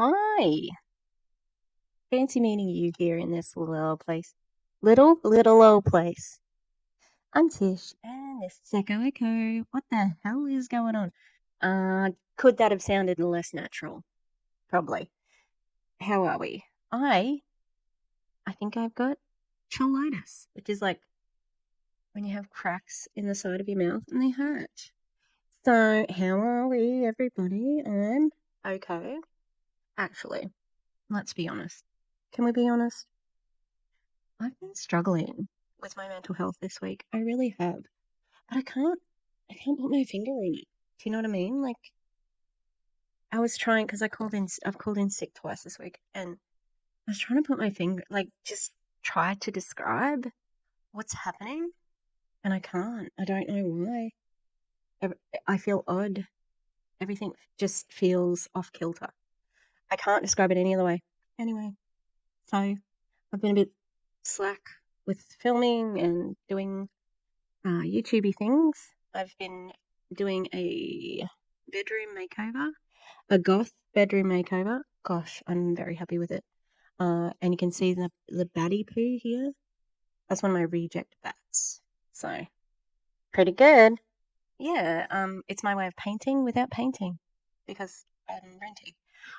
Hi. Fancy meeting you here in this little old place. Little old place. I'm Tish, and this is Echo. What the hell is going on? Could that have sounded less natural? Probably. How are we? I think I've got cheilitis, which is like when you have cracks in the side of your mouth and they hurt. So, how are we, everybody? I'm okay. Actually, let's be honest. Can we be honest? I've been struggling with my mental health this week. I really have. But I can't put my finger on it. Do you know what I mean? Like I was trying because I've called in sick twice this week and I was trying to put my finger, like just try to describe what's happening and I can't. I don't know why. I feel odd. Everything just feels off kilter. I can't describe it any other way. Anyway, so I've been a bit slack with filming and doing YouTubey things. I've been doing a bedroom makeover, a goth bedroom makeover. Gosh, I'm very happy with it. And you can see the batty poo here. That's one of my reject bats. So pretty good. Yeah. It's my way of painting without painting because I'm renting.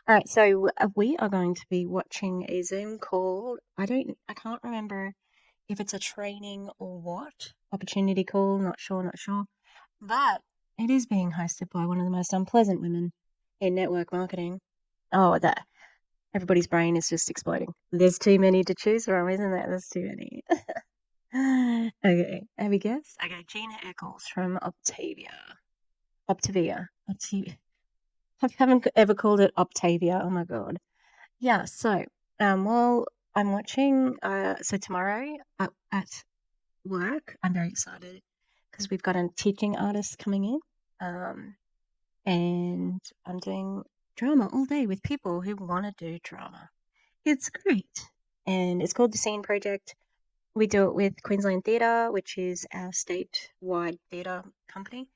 All right. So we are going to be watching a Zoom call. I can't remember if it's a training or what. Opportunity call. Not sure. Not sure. But it is being hosted by one of the most unpleasant women in network marketing. Oh, that everybody's brain is just exploding. There's too many to choose from, isn't there? There's too many. Okay, have you guessed? Okay, Gina Eccles from Optavia. I haven't ever called it Optavia. Oh my god. Yeah. So, while I'm watching, so tomorrow at work, I'm very excited because we've got a teaching artist coming in. And I'm doing drama all day with people who want to do drama. It's great. And it's called the Scene Project. We do it with Queensland Theatre, which is our statewide theatre company.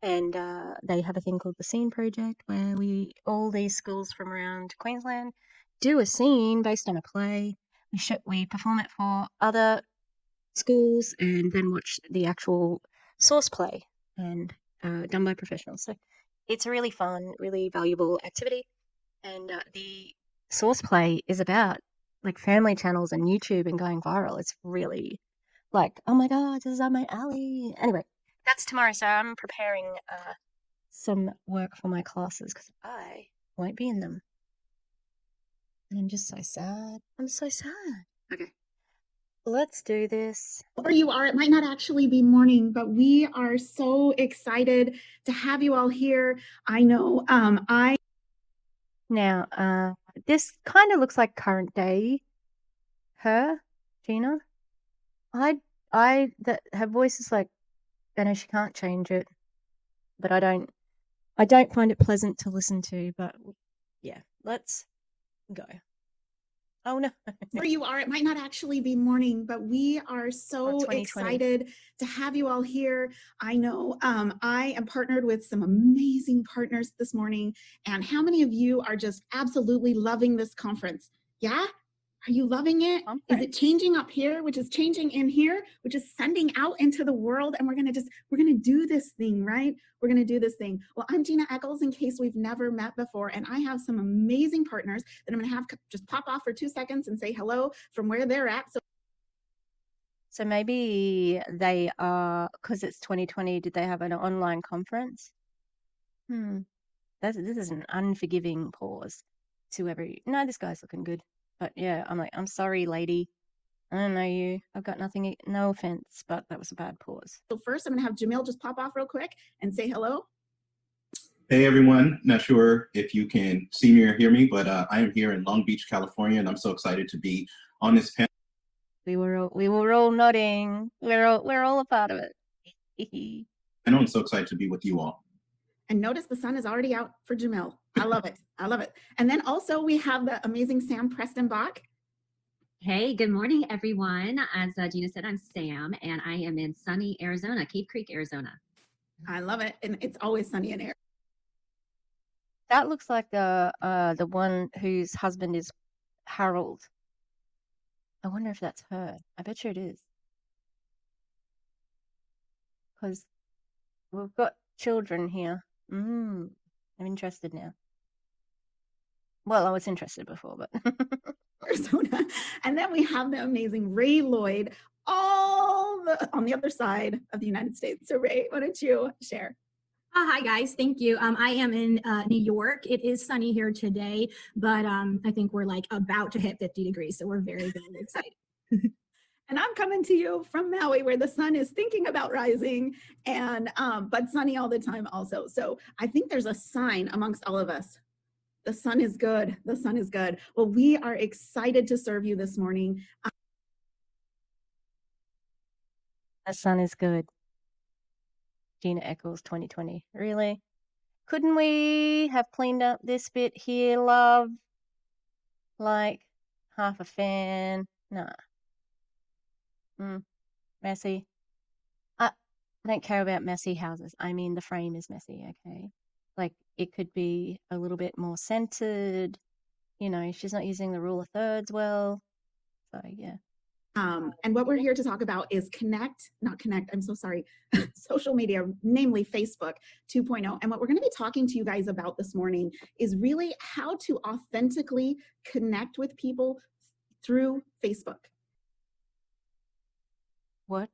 And they have a thing called the Scene Project where all these schools from around Queensland, do a scene based on a play. We perform it for other schools and then watch the actual source play and done by professionals. So it's a really fun, really valuable activity. And the source play is about like family channels and YouTube and going viral. It's really like, oh my God, this is on my alley. Anyway, that's tomorrow. So I'm preparing some work for my classes because I won't be in them. And I'm just so sad. I'm so sad. Okay, let's do this. Where you are, it might not actually be morning, but we are so excited to have you all here. I know Now, this kind of looks like current day her, Gina. That her voice is like, I know she can't change it, but I don't find it pleasant to listen to, but yeah, let's go. Oh no. where you are, it might not actually be morning, but we are so 2020. excited to have you all here. I know I am partnered with some amazing partners this morning. And how many of you are just absolutely loving this conference? Yeah? Are you loving it? Is it changing up here, which is changing in here, which is sending out into the world? And we're going to do this thing, right? We're going to do this thing. Well, I'm Gina Eccles, in case we've never met before. And I have some amazing partners that I'm going to have just pop off for 2 seconds and say hello from where they're at. So maybe they are, because it's 2020, did they have an online conference? This is an unforgiving pause to no, this guy's looking good. But yeah, I'm like, I'm sorry, lady. I don't know you. I've got nothing, no offense, but that was a bad pause. So first, I'm going to have Jamil just pop off real quick and say hello. Hey everyone, not sure if you can see me or hear me, but I am here in Long Beach, California, and I'm so excited to be on this panel. We were all nodding. We're all a part of it. I know I'm so excited to be with you all. And notice the sun is already out for Jamil. I love it. I love it. And then also we have the amazing Sam Preston-Bach. Hey, good morning, everyone. As Gina said, I'm Sam, and I am in sunny Arizona, Cave Creek, Arizona. I love it. And it's always sunny in Arizona. That looks like the one whose husband is Harold. I wonder if that's her. I bet you it is. Because we've got children here. I'm interested now. Well, I was interested before, but Arizona. And then we have the amazing Ray Lloyd on the other side of the United States. So Ray, why don't you share? Hi guys, thank you. I am in New York. It is sunny here today, but I think we're like about to hit 50 degrees, so we're very, very excited. And I'm coming to you from Maui, where the sun is thinking about rising, and but sunny all the time also. So I think there's a sign amongst all of us. The sun is good. The sun is good. Well, we are excited to serve you this morning. the sun is good. Gina echoes 2020. Really? Couldn't we have cleaned up this bit here, love? Like half a fan? Nah. Messy. I don't care about messy houses. I mean, the frame is messy, okay? Like, it could be a little bit more centered. You know, she's not using the rule of thirds well. So, yeah. And what we're here to talk about is I'm so sorry, social media, namely Facebook 2.0. And what we're going to be talking to you guys about this morning is really how to authentically connect with people through Facebook. What?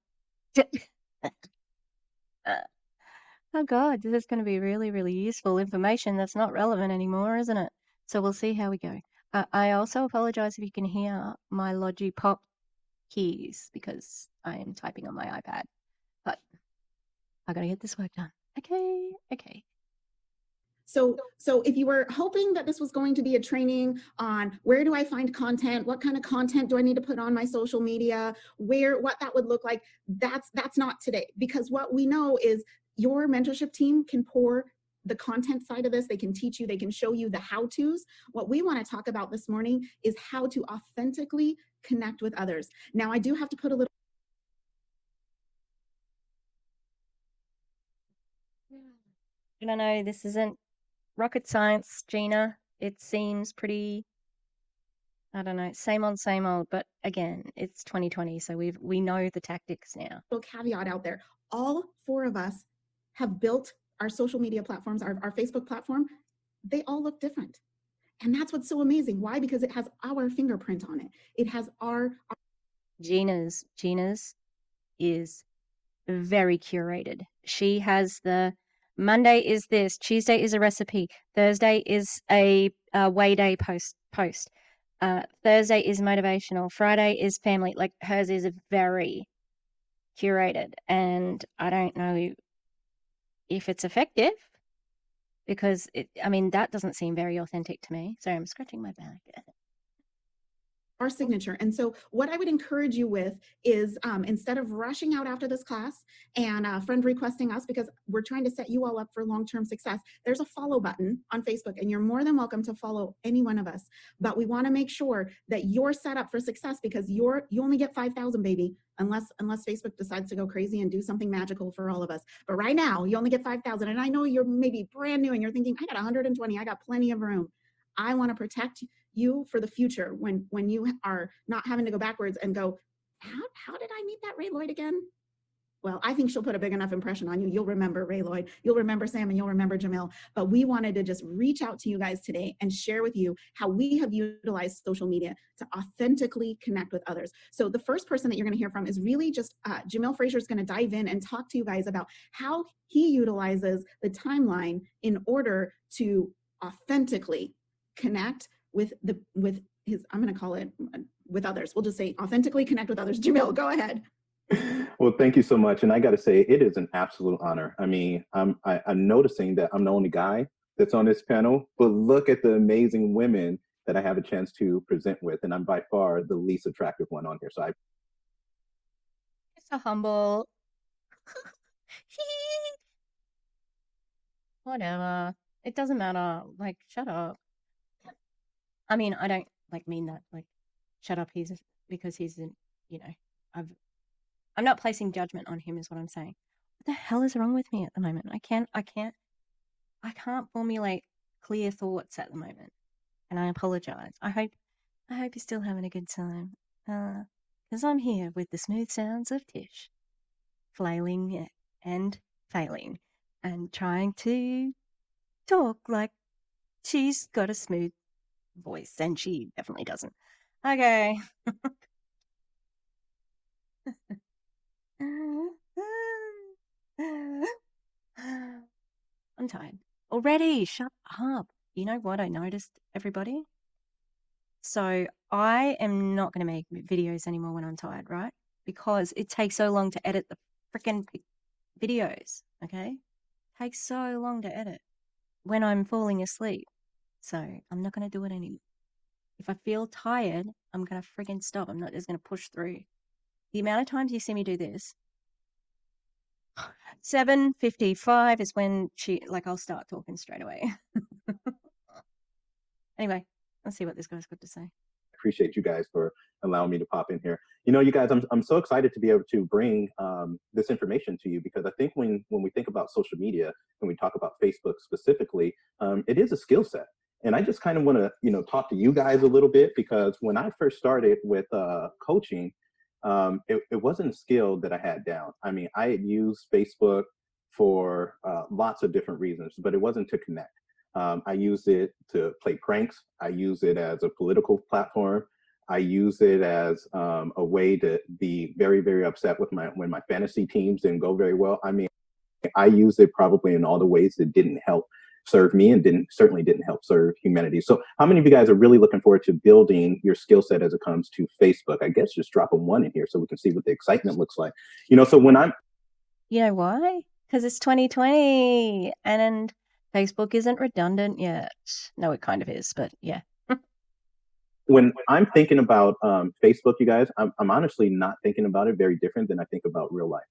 Oh God, this is going to be really, really useful information that's not relevant anymore, isn't it? So we'll see how we go. I also apologize if you can hear my Logi Pop keys because I am typing on my iPad. But I gotta get this work done. Okay. So if you were hoping that this was going to be a training on where do I find content, what kind of content do I need to put on my social media, what that would look like, that's not today. Because what we know is your mentorship team can pour the content side of this. They can teach you, they can show you the how-tos. What we want to talk about this morning is how to authentically connect with others. Now, I do have to put a little. No, this isn't rocket science, Gina. It seems pretty, I don't know, same old, but again, it's 2020, so we know the tactics now. Little caveat out there. All four of us have built our social media platforms, our Facebook platform. They all look different. And that's what's so amazing. Why? Because it has our fingerprint on it. It has our Gina's is very curated. She has the Monday is this, Tuesday is a recipe, Thursday is a way day post. Thursday is motivational, Friday is family. Like hers is very curated, and I don't know if it's effective because that doesn't seem very authentic to me. Sorry, I'm scratching my back. our signature. And so what I would encourage you with is instead of rushing out after this class and friend requesting us, because we're trying to set you all up for long-term success, there's a follow button on Facebook and you're more than welcome to follow any one of us. But we want to make sure that you're set up for success because you only get 5,000, baby, unless Facebook decides to go crazy and do something magical for all of us. But right now you only get 5,000. And I know you're maybe brand new and you're thinking, I got 120, I got plenty of room. I want to protect you for the future when you are not having to go backwards and go, how did I meet that Ray Lloyd again? Well, I think she'll put a big enough impression on you. You'll remember Ray Lloyd, you'll remember Sam, and you'll remember Jamil. But we wanted to just reach out to you guys today and share with you how we have utilized social media to authentically connect with others. So the first person that you're going to hear from is really just Jamil Frazier is going to dive in and talk to you guys about how he utilizes the timeline in order to authentically connect with his, I'm going to call it with others. We'll just say authentically connect with others. Jamil, go ahead. Well, thank you so much. And I got to say, it is an absolute honor. I mean, I'm noticing that I'm the only guy that's on this panel, but look at the amazing women that I have a chance to present with. And I'm by far the least attractive one on here. So It's so humble. Whatever. It doesn't matter. Like, shut up. I mean, I don't mean that. Like, shut up. Because he's in, I'm not placing judgment on him, is what I'm saying. What the hell is wrong with me at the moment? I can't formulate clear thoughts at the moment, and I apologize. I hope you're still having a good time, because I'm here with the smooth sounds of Tish, flailing and failing, and trying to talk like she's got a smooth voice, and she definitely doesn't. Okay. I'm tired already. Shut up. You know what I noticed, everybody? So I am not going to make videos anymore when I'm tired, right? Because it takes so long to edit the freaking videos, okay? Takes so long to edit when I'm falling asleep. So I'm not going to do it anymore. If I feel tired, I'm going to freaking stop. I'm not just going to push through. The amount of times you see me do this, 7:55 is when I'll start talking straight away. Anyway, let's see what this guy's got to say. Appreciate you guys for allowing me to pop in here. You know, you guys, I'm so excited to be able to bring this information to you, because I think when we think about social media, when we talk about Facebook specifically, it is a skill set. And I just kind of want to, talk to you guys a little bit, because when I first started with coaching, it wasn't a skill that I had down. I mean, I had used Facebook for lots of different reasons, but it wasn't to connect. I use it to play pranks. I use it as a political platform. I use it as a way to be very, very upset with when my fantasy teams didn't go very well. I mean, I use it probably in all the ways that didn't help serve me and certainly didn't help serve humanity. So how many of you guys are really looking forward to building your skill set as it comes to Facebook? I guess just drop a 1 in here so we can see what the excitement looks like. So when I'm... You know why? Because it's 2020 and Facebook isn't redundant yet. No, it kind of is, but yeah. When I'm thinking about Facebook, you guys, I'm honestly not thinking about it very different than I think about real life.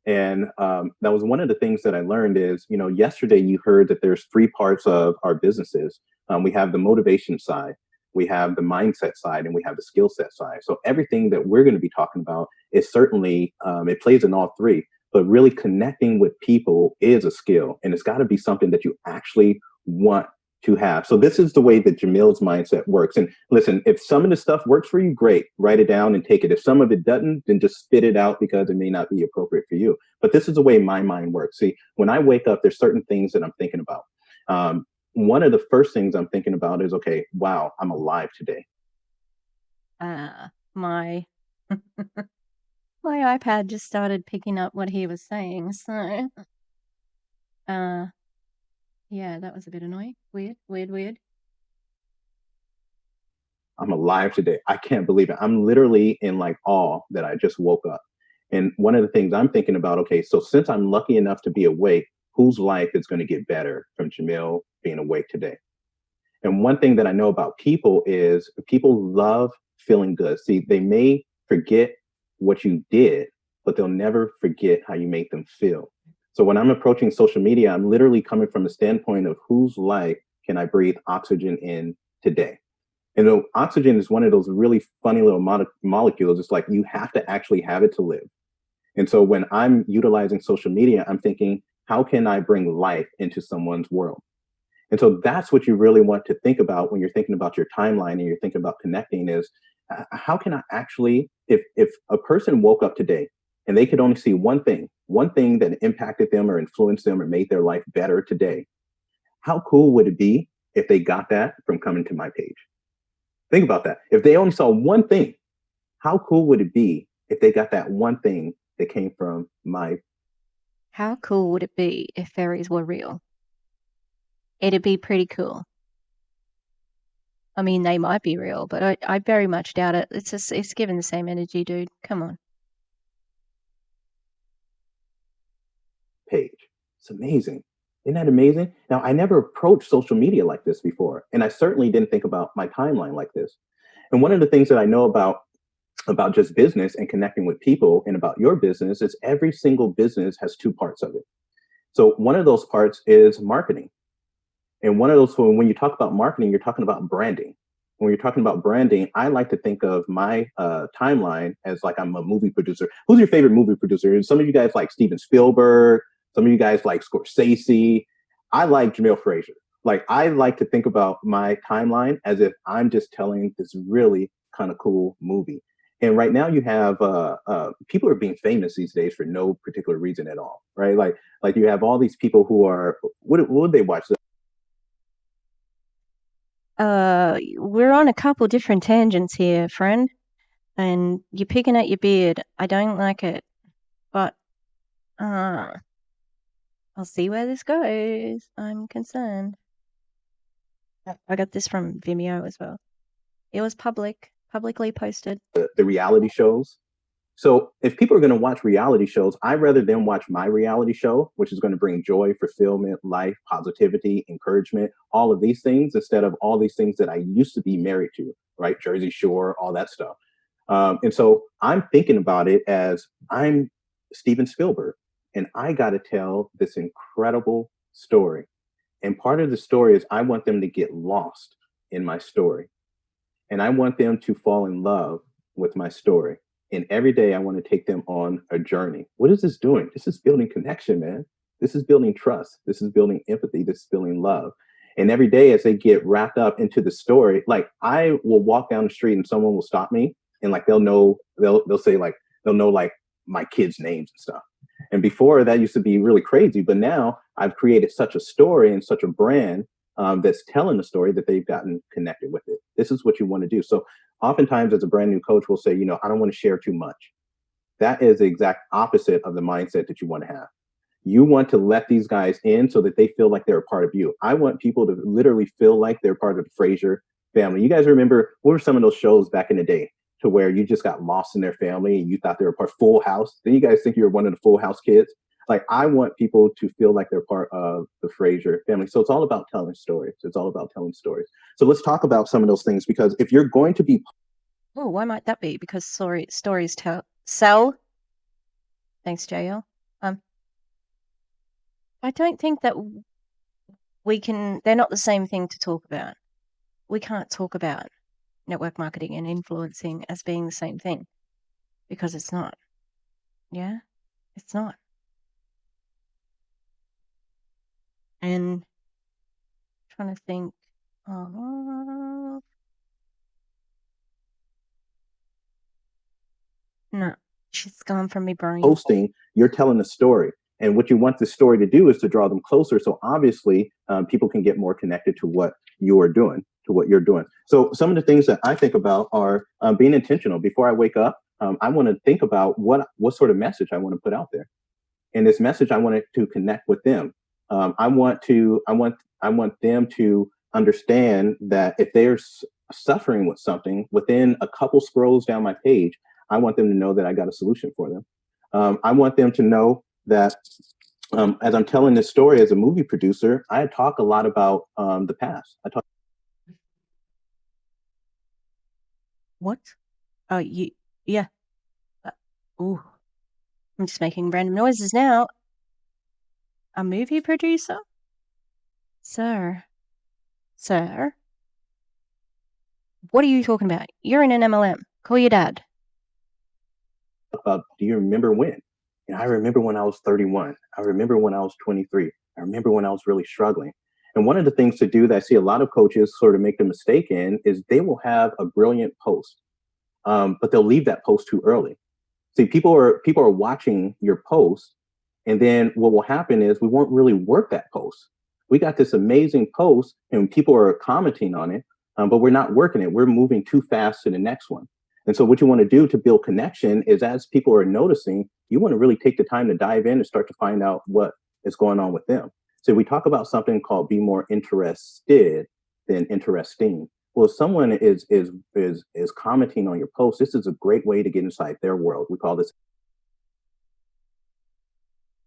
And that was one of the things that I learned is, yesterday you heard that there's 3 parts of our businesses. We have the motivation side, we have the mindset side, and we have the skill set side. So everything that we're going to be talking about is certainly, it plays in all 3, but really connecting with people is a skill, and it's got to be something that you actually want to have. So this is the way that Jamil's mindset works. And listen, if some of the stuff works for you, great, write it down and take it. If some of it doesn't, then just spit it out, because it may not be appropriate for you. But this is the way my mind works. See, when I wake up, there's certain things that I'm thinking about. One of the first things I'm thinking about is, okay, wow, I'm alive today. My my iPad just started picking up what he was saying, so yeah, that was a bit annoying. Weird. I'm alive today. I can't believe it. I'm literally in awe that I just woke up. And one of the things I'm thinking about, okay, so since I'm lucky enough to be awake, whose life is going to get better from Jamil being awake today? And one thing that I know about people is people love feeling good. See, they may forget what you did, but they'll never forget how you make them feel. So when I'm approaching social media, I'm literally coming from a standpoint of whose life can I breathe oxygen in today? And oxygen is one of those really funny little molecules. It's like you have to actually have it to live. And so when I'm utilizing social media, I'm thinking, how can I bring life into someone's world? And so that's what you really want to think about when you're thinking about your timeline and you're thinking about connecting is, how can I actually, if a person woke up today and they could only see one thing that impacted them or influenced them or made their life better today, how cool would it be if they got that from coming to my page? Think about that. If they only saw one thing, how cool would it be if they got that one thing that came from my... How cool would it be if fairies were real? It'd be pretty cool. I mean, they might be real, but I very much doubt it. It's given the same energy, dude. Come on. Page. It's amazing. Isn't that amazing? Now, I never approached social media like this before, and I certainly didn't think about my timeline like this. And one of the things that I know about just business and connecting with people and about your business is every single business has 2 parts of it. So one of those parts is marketing. And one of those, when you talk about marketing, you're talking about branding. When you're talking about branding, I like to think of my timeline as like I'm a movie producer. Who's your favorite movie producer? Some of you guys like Steven Spielberg. Some of you guys like Scorsese. I like Jamil Frazier. Like I like to think about my timeline as if I'm just telling this really kind of cool movie. And right now you have people are being famous these days for no particular reason at all, right? Like you have all these people who are what would they watch? We're on a couple different tangents here, friend, and you're picking at your beard. I don't like it, but I'll see where this goes. I'm concerned. I got this from Vimeo as well. It was publicly posted. The reality shows. So if people are going to watch reality shows, I'd rather them watch my reality show, which is going to bring joy, fulfillment, life, positivity, encouragement, all of these things, instead of all these things that I used to be married to, right? Jersey Shore, all that stuff. And so I'm thinking about it as I'm Steven Spielberg, and I got to tell this incredible story. And part of the story is I want them to get lost in my story. And I want them to fall in love with my story. And every day I want to take them on a journey. What is this doing? This is building connection, man. This is building trust. This is building empathy. This is building love. And every day as they get wrapped up into the story, like I will walk down the street and someone will stop me and like they'll say like they'll know like my kids' names and stuff. And before that used to be really crazy, but now I've created such a story and such a brand that's telling the story that they've gotten connected with it. This is what you want to do. So oftentimes as a brand new coach, we'll say, you know, I don't want to share too much. That is the exact opposite of the mindset that you want to have. You want to let these guys in so that they feel like they're a part of you. I want people to literally feel like they're part of the Frasier family. You guys remember what were some of those shows back in the day to where you just got lost in their family and you thought they were part Full House? Then you guys think you're one of the Full House kids. Like I want people to feel like they're part of the Frasier family. So it's all about telling stories. It's all about telling stories. So let's talk about some of those things because if you're going to be Oh, why might that be? Because stories sell. Thanks, JL. I don't think that they're not the same thing to talk about. We can't talk about network marketing and influencing as being the same thing because it's not. Yeah, it's not. And trying to think. No, she's gone from my brain. Posting, you're telling a story. And what you want the story to do is to draw them closer. So obviously, people can get more connected to what you are doing, to what you're doing. So some of the things that I think about are being intentional. Before I wake up, I want to think about what sort of message I want to put out there. And this message, I want it to connect with them. I want them to understand that if they're suffering with something, within a couple scrolls down my page, I want them to know that I got a solution for them. I want them to know that as I'm telling this story as a movie producer, I talk a lot about the past. I talk. What? Oh, yeah. Ooh, I'm just making random noises now. A movie producer? Sir, what are you talking about? You're in an MLM. Call your dad. Do you remember when? And I remember when I was 31. I remember when I was 23. I remember when I was really struggling. And one of the things to do that I see a lot of coaches sort of make the mistake in is they will have a brilliant post, but they'll leave that post too early. See, people are watching your post, and then what will happen is we won't really work that post. We got this amazing post, and people are commenting on it, but we're not working it. We're moving too fast to the next one. And so, what you want to do to build connection is, as people are noticing, you want to really take the time to dive in and start to find out what is going on with them. So, we talk about something called be more interested than interesting. Well, if someone is commenting on your post, this is a great way to get inside their world. We call this.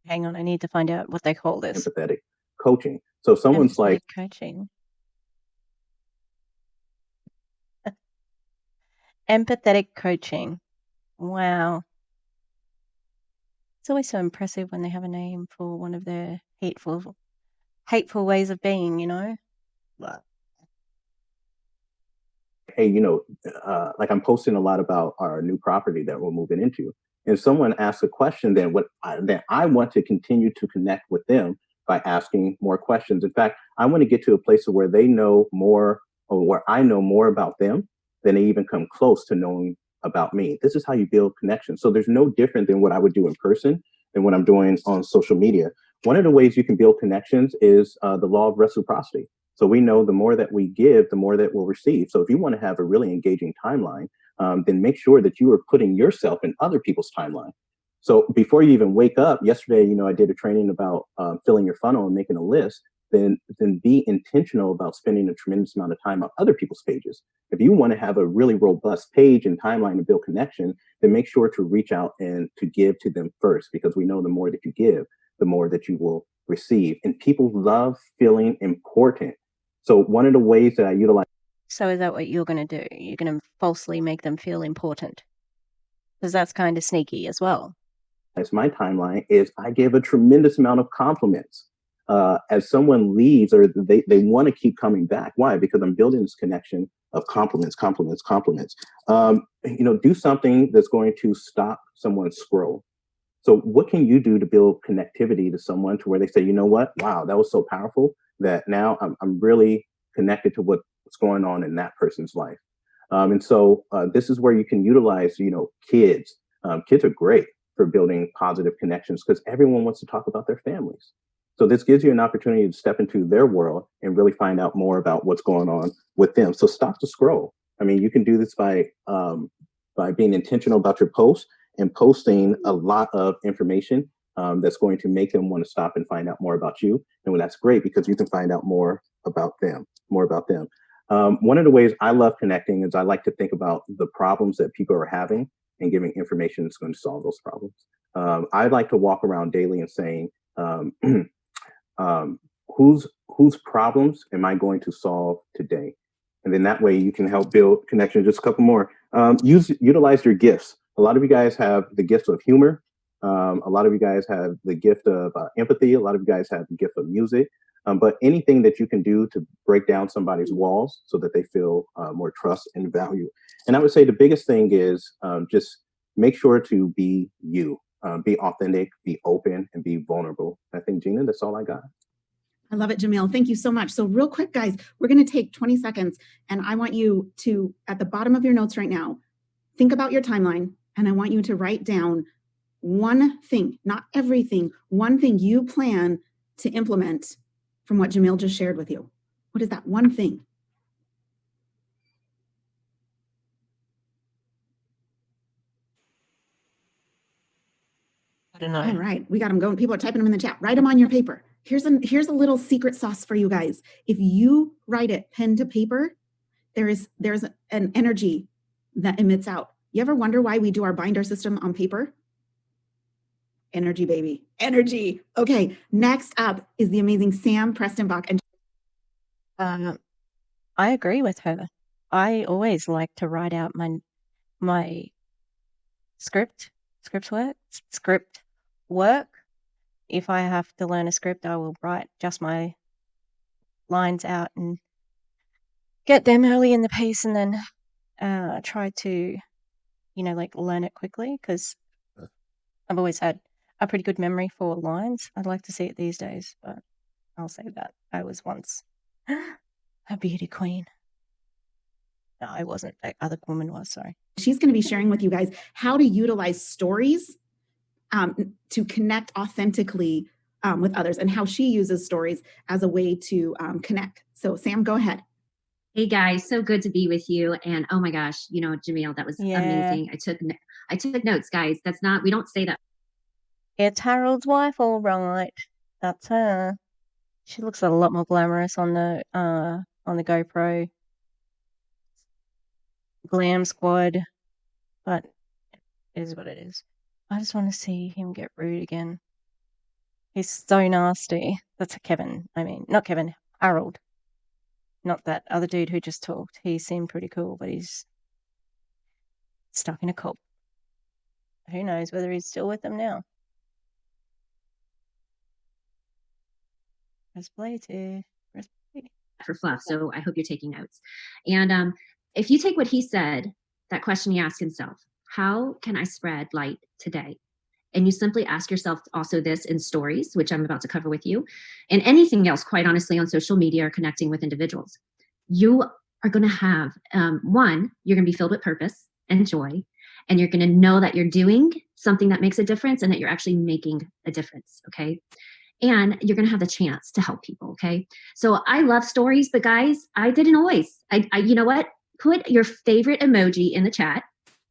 Hang on, I need to find out what they call this. Empathetic coaching. So someone's empathetic like coaching. Empathetic coaching. Wow. It's always so impressive when they have a name for one of their hateful ways of being, you know? hey, like I'm posting a lot about our new property that we're moving into. And someone asks a question, then then I want to continue to connect with them by asking more questions. In fact, I want to get to a place where they know more, or where I know more about them than they even come close to knowing about me. This is how you build connections. So there's no different than what I would do in person than what I'm doing on social media. One of the ways you can build connections is the law of reciprocity. So we know the more that we give, the more that we'll receive. So if you want to have a really engaging timeline, then make sure that you are putting yourself in other people's timeline. So before you even wake up, yesterday, I did a training about filling your funnel and making a list. Then be intentional about spending a tremendous amount of time on other people's pages. If you want to have a really robust page and timeline to build connection, then make sure to reach out and to give to them first, because we know the more that you give, the more that you will receive. And people love feeling important. So one of the ways that I utilize. So is that what you're going to do? You're going to falsely make them feel important? Because that's kind of sneaky as well. My timeline is I give a tremendous amount of compliments. As someone leaves, or they want to keep coming back. Why? Because I'm building this connection of compliments. Do something that's going to stop someone's scroll. So what can you do to build connectivity to someone to where they say, you know what? Wow, that was so powerful that now I'm really connected to what's going on in that person's life. And so this is where you can utilize, kids. Kids are great for building positive connections because everyone wants to talk about their families. So this gives you an opportunity to step into their world and really find out more about what's going on with them. So stop the scroll. I mean, you can do this by being intentional about your posts and posting a lot of information that's going to make them want to stop and find out more about you. And that's great because you can find out more about them. One of the ways I love connecting is I like to think about the problems that people are having and giving information that's going to solve those problems. I like to walk around daily and saying, whose problems am I going to solve today? And then that way you can help build connection. Just a couple more. Utilize your gifts. A lot of you guys have the gift of humor. A lot of you guys have the gift of empathy. A lot of you guys have the gift of music. But anything that you can do to break down somebody's walls so that they feel more trust and value. And I would say the biggest thing is just make sure to be you. Be authentic, be open, and be vulnerable. I think, Gina, that's all I got. I love it, Jamil. Thank you so much. So real quick, guys, we're going to take 20 seconds, and I want you to, at the bottom of your notes right now, think about your timeline, and I want you to write down one thing, not everything, one thing you plan to implement from what Jamil just shared with you. What is that one thing? I don't know. All right, we got them going. People are typing them in the chat. Write them on your paper. Here's a little secret sauce for you guys. If you write it pen to paper, there's an energy that emits out. You ever wonder why we do our binder system on paper? Energy, baby. Energy. Okay, next up is the amazing Sam Prestonbach. And I agree with her. I always like to write out my script work. If I have to learn a script, I will write just my lines out and get them early in the piece, and then try to, learn it quickly, because I've always had a pretty good memory for lines. I'd like to see it these days, but I'll say that I was once a beauty queen. No, I wasn't. That other woman was, sorry. She's going to be sharing with you guys how to utilize stories to connect authentically with others, and how she uses stories as a way to connect. So Sam, go ahead. Hey guys, so good to be with you. And oh my gosh, Jamil, that was amazing. I took notes, guys. We don't say that. It's Harold's wife, all right. That's her. She looks a lot more glamorous on the GoPro. Glam squad, but it is what it is. I just want to see him get rude again. He's so nasty. That's Kevin. I mean, not Kevin, Harold. Not that other dude who just talked. He seemed pretty cool, but he's stuck in a cult. Who knows whether he's still with them now. Press play for fluff. So I hope you're taking notes. And if you take what he said, that question he asked himself, how can I spread light today? And you simply ask yourself also this in stories, which I'm about to cover with you, and anything else, quite honestly, on social media or connecting with individuals. You are going to have, one, you're going to be filled with purpose and joy, and you're going to know that you're doing something that makes a difference and that you're actually making a difference, okay? And you're going to have the chance to help people, okay? So I love stories, but guys, I didn't always. You know what? Put your favorite emoji in the chat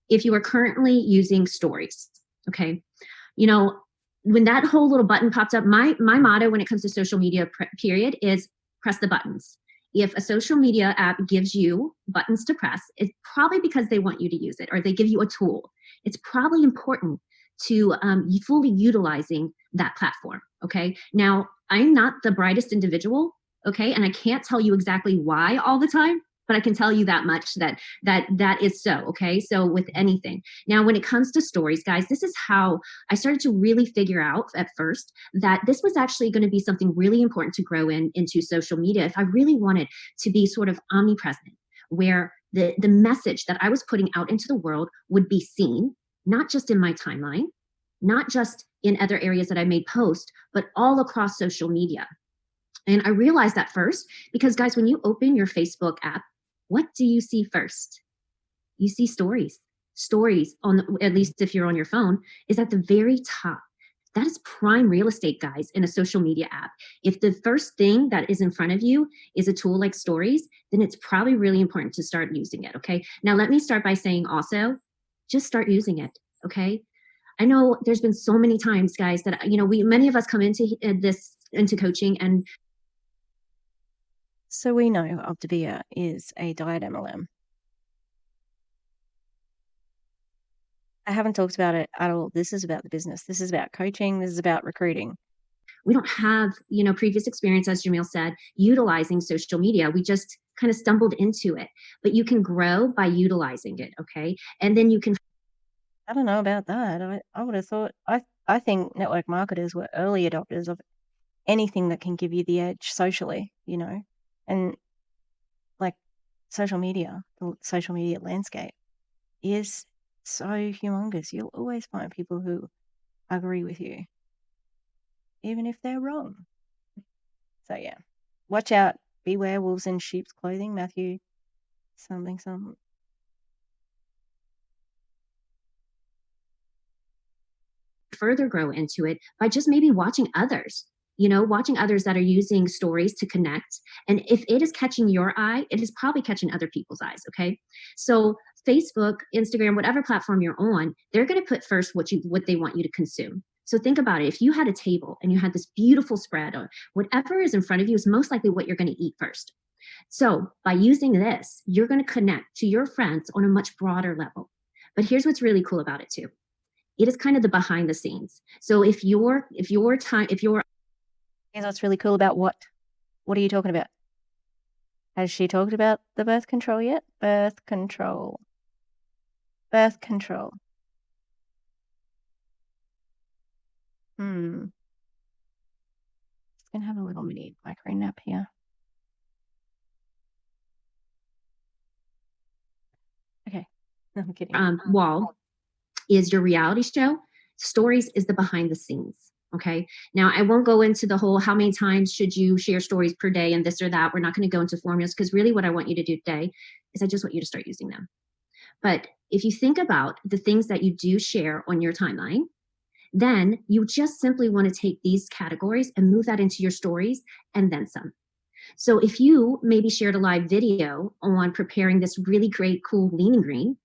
if you are currently using stories, okay? You know, when that whole little button popped up, my motto when it comes to social media, period, is press the buttons. If a social media app gives you buttons to press, it's probably because they want you to use it or they give you a tool. It's probably important to fully utilizing that platform, okay? Now, I'm not the brightest individual, okay? And I can't tell you exactly why all the time, but I can tell you that much that is so, okay? So with anything. Now, when it comes to stories, guys, this is how I started to really figure out at first that this was actually going to be something really important to grow into social media if I really wanted to be sort of omnipresent, where the message that I was putting out into the world would be seen, not just in my timeline, not just in other areas that I made posts, but all across social media. And I realized that first because, guys, when you open your Facebook app, what do you see first? You see stories. Stories, at least if you're on your phone, is at the very top. That is prime real estate, guys, in a social media app. If the first thing that is in front of you is a tool like stories, then it's probably really important to start using it, okay? Now, let me start by saying also, just start using it, okay? I know there's been so many times, guys, that, many of us come into coaching and. So we know Optavia is a diet MLM. I haven't talked about it at all. This is about the business. This is about coaching. This is about recruiting. We don't have, previous experience, as Jamil said, utilizing social media. We just kind of stumbled into it. But you can grow by utilizing it, okay? And then you can. I don't know about that. I would have thought, I think network marketers were early adopters of anything that can give you the edge socially, and like social media, the social media landscape is so humongous. You'll always find people who agree with you, even if they're wrong. So yeah, watch out. Beware wolves in sheep's clothing, Matthew something. Further grow into it by just maybe watching others, watching others that are using stories to connect. And if it is catching your eye, it is probably catching other people's eyes, okay? So Facebook, Instagram, whatever platform you're on, they're going to put first what they want you to consume. So think about it. If you had a table and you had this beautiful spread, or whatever is in front of you is most likely what you're going to eat first. So by using this, you're going to connect to your friends on a much broader level. But here's what's really cool about it too. It is kind of the behind the scenes. So if your time, what's really cool about what are you talking about? Has she talked about the birth control yet? Birth control. It's gonna have a little mini micro nap here. Okay. No, I'm kidding. Wall is your reality show. Stories is the behind the scenes. Okay. Now, I won't go into the whole how many times should you share stories per day and this or that. We're not going to go into formulas because really what I want you to do today is I just want you to start using them. But if you think about the things that you do share on your timeline, then you just simply want to take these categories and move that into your stories and then some. So if you maybe shared a live video on preparing this really great, cool lean and green,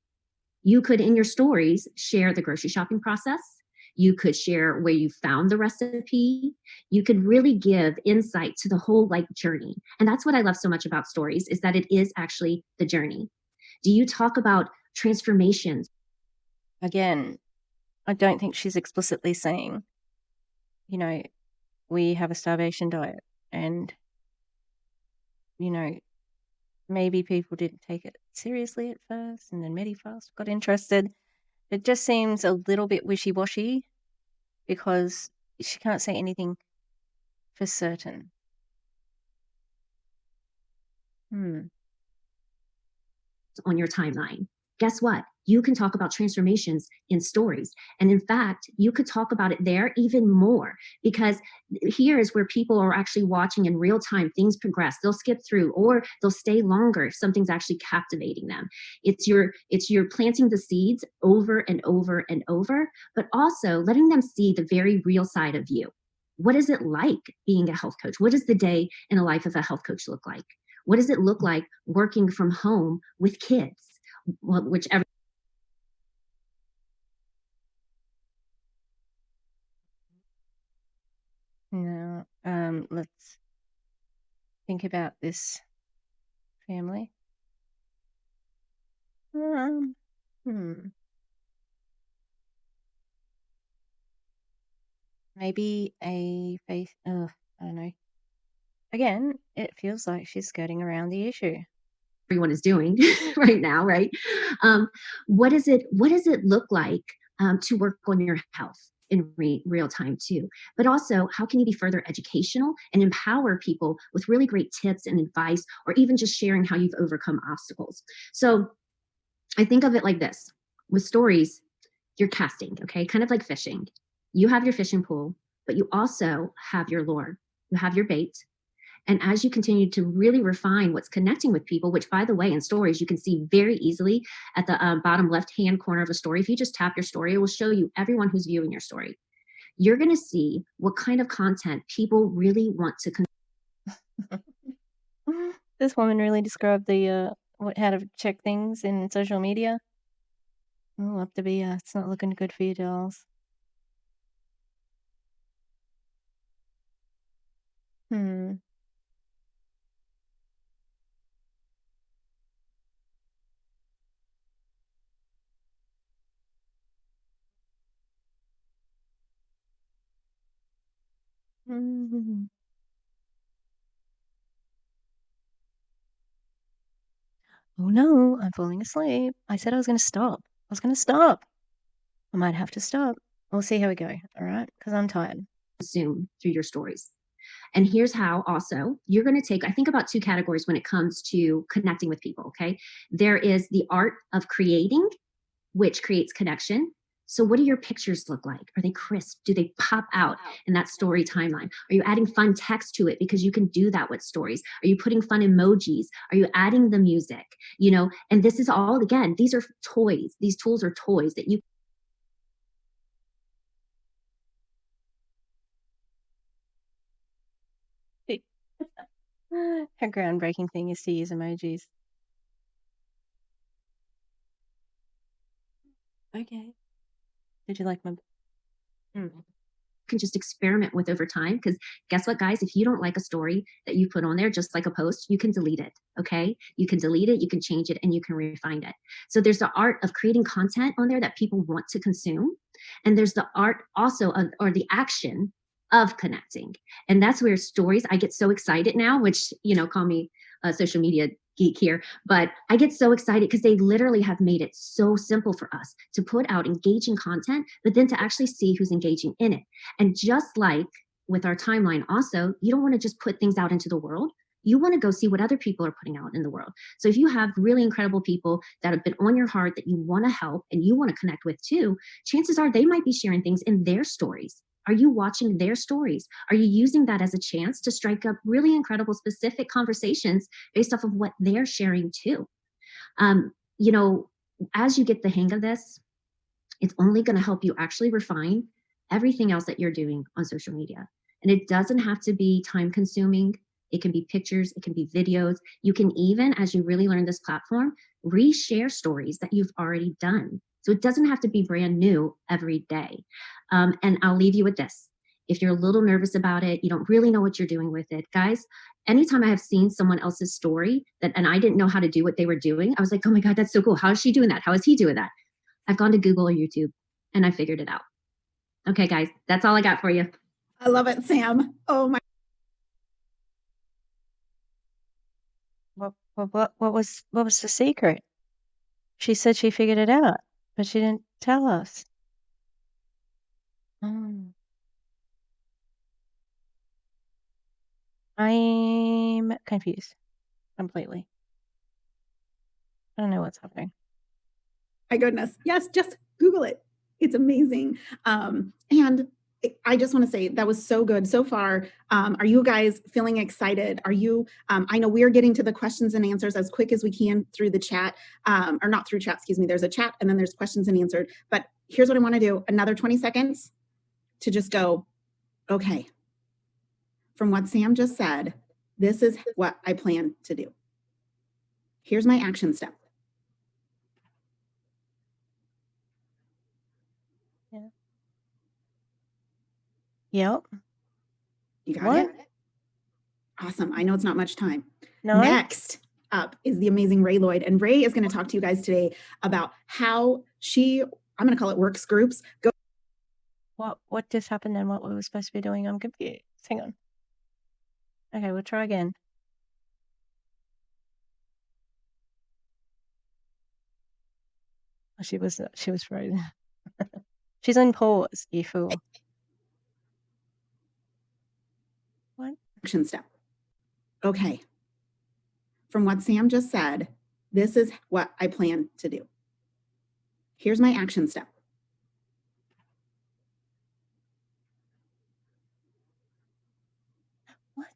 you could, in your stories, share the grocery shopping process. You could share where you found the recipe. You could really give insight to the whole journey. And that's what I love so much about stories, is that it is actually the journey. Do you talk about transformations? Again, I don't think she's explicitly saying, we have a starvation diet and, maybe people didn't take it seriously at first and then Medifast got interested. It just seems a little bit wishy-washy because she can't say anything for certain. On your timeline. guess what? You can talk about transformations in stories. And in fact, you could talk about it there even more, because here is where people are actually watching in real time. Things progress. They'll skip through, or they'll stay longer if something's actually captivating them. It's your planting the seeds over and over and over, but also letting them see the very real side of you. What is it like being a health coach? What does the day in the life of a health coach look like? What does it look like working from home with kids? Whichever. Now, let's think about this family. Hmm. Maybe a face. I don't know. Again, it feels like she's skirting around the issue. Everyone is doing right now, right? What does it look like to work on your health in real time too? But also, how can you be further educational and empower people with really great tips and advice, or even just sharing how you've overcome obstacles? So I think of it like this: with stories, you're casting, okay? Kind of like fishing. You have your fishing pole, but you also have your lure. You have your bait. And as you continue to really refine what's connecting with people, which, by the way, in stories, you can see very easily at the bottom left-hand corner of a story. If you just tap your story, it will show you everyone who's viewing your story. You're going to see what kind of content people really want to consume. This woman really described the how to check things in social media. Oh, Optavia, it's not looking good for you, dolls. Hmm. Mhm. Oh no, I'm falling asleep. I said I was going to stop. I was going to stop. I might have to stop. We'll see how we go, all right? Because I'm tired. Through your stories. And here's how also you're going to take, I think, about two categories when it comes to connecting with people, okay? There is the art of creating, which creates connection. So what do your pictures look like? Are they crisp? Do they pop out in that story timeline? Are you adding fun text to it because you can do that with stories? Are you putting fun emojis? Are you adding the music? You know, and this is all, again, these are toys. These tools are toys that you Her groundbreaking thing is to use emojis. Okay. Did you like my... can just experiment with over time. Because guess what, guys? If you don't like a story that you put on there, just like a post, you can delete it. Okay. You can delete it, you can change it, and you can refine it. So there's the art of creating content on there that people want to consume. And there's the art also of, or the action of connecting. And that's where stories, I get so excited now, which, you know, call me a social media geek here, but I get so excited because they literally have made it so simple for us to put out engaging content, but then to actually see who's engaging in it. And just like with our timeline, also, you don't want to just put things out into the world. You want to go see what other people are putting out in the world. So if you have really incredible people that have been on your heart that you want to help and you want to connect with too, chances are they might be sharing things in their stories. Are you watching their stories? Are you using that as a chance to strike up really incredible, specific conversations based off of what they're sharing too? You know, as you get the hang of this, it's only going to help you actually refine everything else that you're doing on social media. And it doesn't have to be time consuming. It can be pictures, it can be videos. You can even, as you really learn this platform, reshare stories that you've already done. So it doesn't have to be brand new every day. And I'll leave you with this. If you're a little nervous about it, you don't really know what you're doing with it, guys, anytime I have seen someone else's story and I didn't know how to do what they were doing, I was like, oh my God, that's so cool. How is she doing that? How is he doing that? I've gone to Google or YouTube and I figured it out. Okay, guys, that's all I got for you. I love it, Sam. Oh my. What was the secret? She said she figured it out, but she didn't tell us. I'm confused completely. I don't know what's happening. My goodness. Yes, just Google it. It's amazing. And I just want to say that was so good so far. Are you guys feeling excited? Are you, I know we're getting to the questions and answers as quick as we can through the chat, or not through chat, excuse me. There's a chat and then there's questions and answered. But here's what I want to do. Another 20 seconds to just go, okay, from what Sam just said, this is what I plan to do. Here's my action step. Yeah. Yep. You got What? it? Awesome. I know it's not much time. No. Next up is the amazing Ray Lloyd. And Ray is going to talk to you guys today about how she, I'm going to call it works groups. What just happened then? What we were supposed to be doing? I'm confused. Hang on. Okay, we'll try again. Oh, she was frozen. She's on pause, you fool. What? Action step. Okay. From what Sam just said, this is what I plan to do. Here's my action step. What?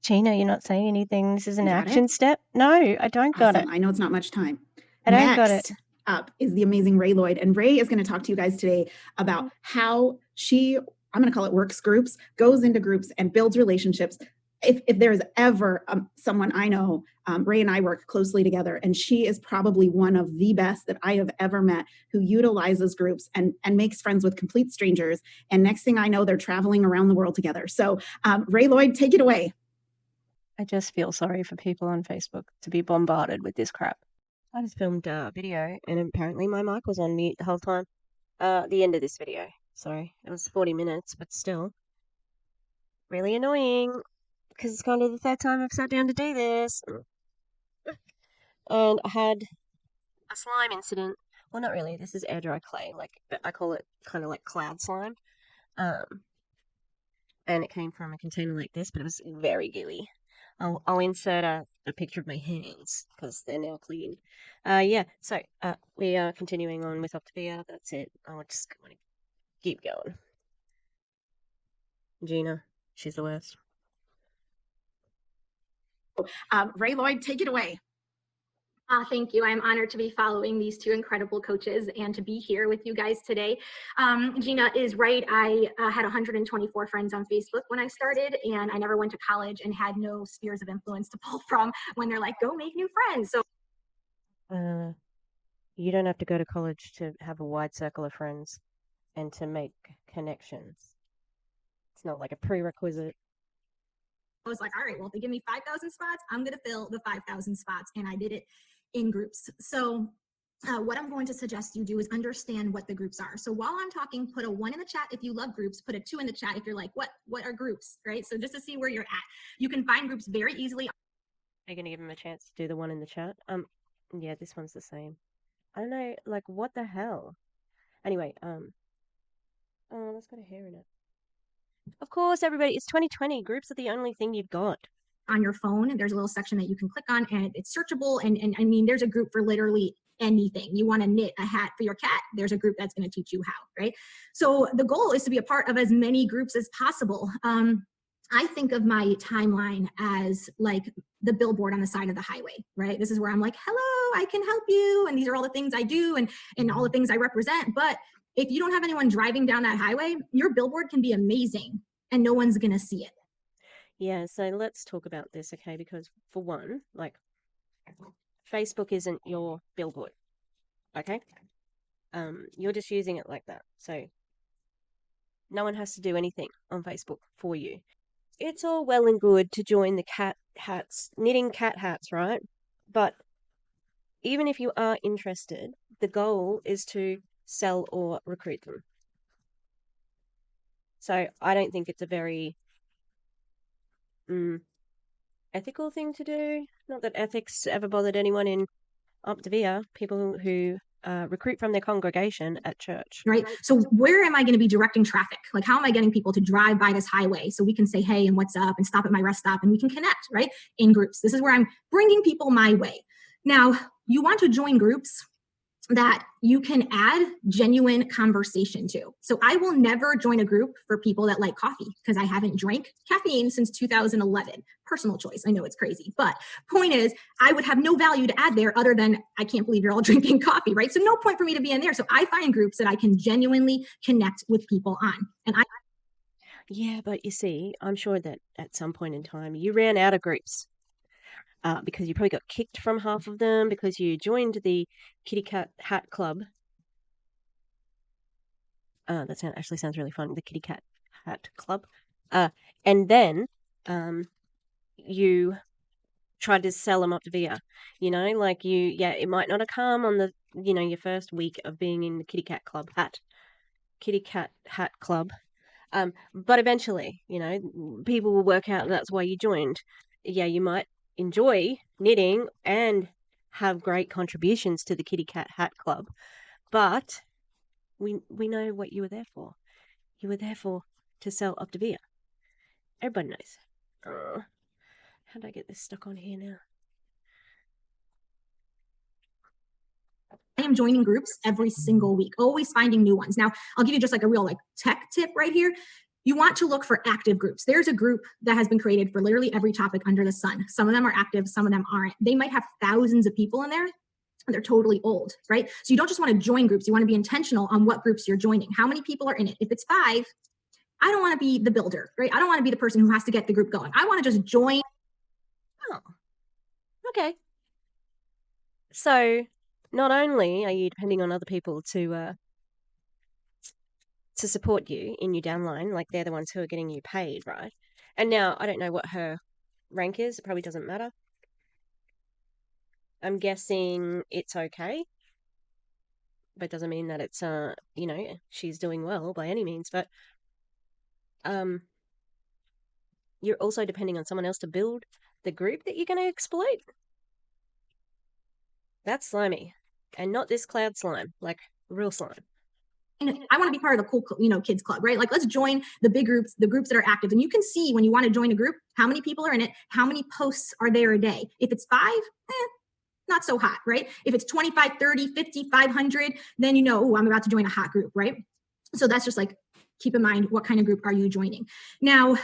Gina, you're not saying anything. This is an You got action it? step? No, I don't got it. Awesome. I know it's not much time. I don't got it. Next up is the amazing Ray Lloyd. And Ray is going to talk to you guys today about how she, I'm going to call it works groups, goes into groups and builds relationships. If there's ever someone I know, Ray and I work closely together, and she is probably one of the best that I have ever met who utilizes groups and makes friends with complete strangers. And next thing I know, they're traveling around the world together. So Ray Lloyd, take it away. I just feel sorry for people on Facebook to be bombarded with this crap. I just filmed a video and apparently my mic was on mute the whole time. The end of this video. Sorry, it was 40 minutes, but still. Really annoying because it's kind of the third time I've sat down to do this. And I had a slime incident. Well, not really. This is air dry clay. Like, I call it kind of like cloud slime. And it came from a container like this, but it was very gooey. I'll insert a picture of my hands because they're now clean. Yeah, so we are continuing on with Optavia. That's it. I just want to keep going. Gina, she's the worst. Ray Lloyd, take it away. Thank you. I'm honored to be following these two incredible coaches and to be here with you guys today. Gina is right. I had 124 friends on Facebook when I started, and I never went to college and had no spheres of influence to pull from when they're like, go make new friends. So you don't have to go to college to have a wide circle of friends and to make connections. It's not like a prerequisite. I was like, all right, well, if they give me 5,000 spots, I'm going to fill the 5,000 spots. And I did it in groups. So what I'm going to suggest you do is understand what the groups are. So while I'm talking, put a 1 in the chat if you love groups, put a 2 in the chat if you're like, what are groups, right? So just to see where you're at. You can find groups very easily. Are you going to give them a chance to do the 1 in the chat? Yeah, this one's the same. I don't know, like, what the hell? Anyway, oh, that's got a hair in it. Of course, everybody, it's 2020. Groups are the only thing you've got. On your phone, there's a little section that you can click on and it's searchable. And I mean, there's a group for literally anything. You want to knit a hat for your cat, there's a group that's going to teach you how, right? So the goal is to be a part of as many groups as possible. I think of my timeline as like the billboard on the side of the highway, right? This is where I'm like, hello, I can help you. And these are all the things I do and all the things I represent. But if you don't have anyone driving down that highway, your billboard can be amazing and no one's going to see it. Yeah, so let's talk about this, okay? Because for one, like, Facebook isn't your billboard, okay? You're just using it like that. So no one has to do anything on Facebook for you. It's all well and good to join the cat hats, knitting cat hats, right? But even if you are interested, the goal is to sell or recruit them. So I don't think it's a very ethical thing to do. Not that ethics ever bothered anyone in Optavia, people who recruit from their congregation at church. Right. So where am I going to be directing traffic? Like, how am I getting people to drive by this highway so we can say, hey, and what's up, and stop at my rest stop and we can connect, right? In groups. This is where I'm bringing people my way. Now, you want to join groups that you can add genuine conversation to. So I will never join a group for people that like coffee because I haven't drank caffeine since 2011. Personal choice. I know it's crazy, but point is I would have no value to add there other than I can't believe you're all drinking coffee, right? So no point for me to be in there. So I find groups that I can genuinely connect with people on. And I Yeah, but you see, I'm sure that at some point in time you ran out of groups because you probably got kicked from half of them because you joined the Kitty Cat Hat Club. Actually sounds really fun, the Kitty Cat Hat Club. And then you tried to sell them Optavia. Like it might not have come on the, your first week of being in the Kitty Cat Hat Club. But eventually, people will work out that's why you joined. Yeah, you might enjoy knitting and have great contributions to the Kitty Cat Hat Club, but we know what you were there for. You were there to sell Optavia. Everybody knows. How do I get this stuck on here now? I am joining groups every single week, always finding new ones. Now, I'll give you just like a real tech tip right here. You want to look for active groups. There's a group that has been created for literally every topic under the sun. Some of them are active, some of them aren't. They might have thousands of people in there. They're totally old, right? So you don't just want to join groups. You want to be intentional on what groups you're joining. How many people are in it? If it's 5, I don't want to be the builder, right? I don't want to be the person who has to get the group going. I want to just join. Oh, okay. So not only are you depending on other people to support you in your downline, like they're the ones who are getting you paid, right? And now I don't know what her rank is. It probably doesn't matter. I'm guessing it's okay, but doesn't mean that it's she's doing well by any means. But you're also depending on someone else to build the group that you're going to exploit. That's slimy, and not this cloud slime, like real slime. I want to be part of the cool, kids club, right? Like let's join the big groups, the groups that are active. And you can see when you want to join a group, how many people are in it, how many posts are there a day. If it's 5, not so hot, right? If it's 25, 30, 50, 500, then I'm about to join a hot group, right? So that's just like, keep in mind, what kind of group are you joining? Now,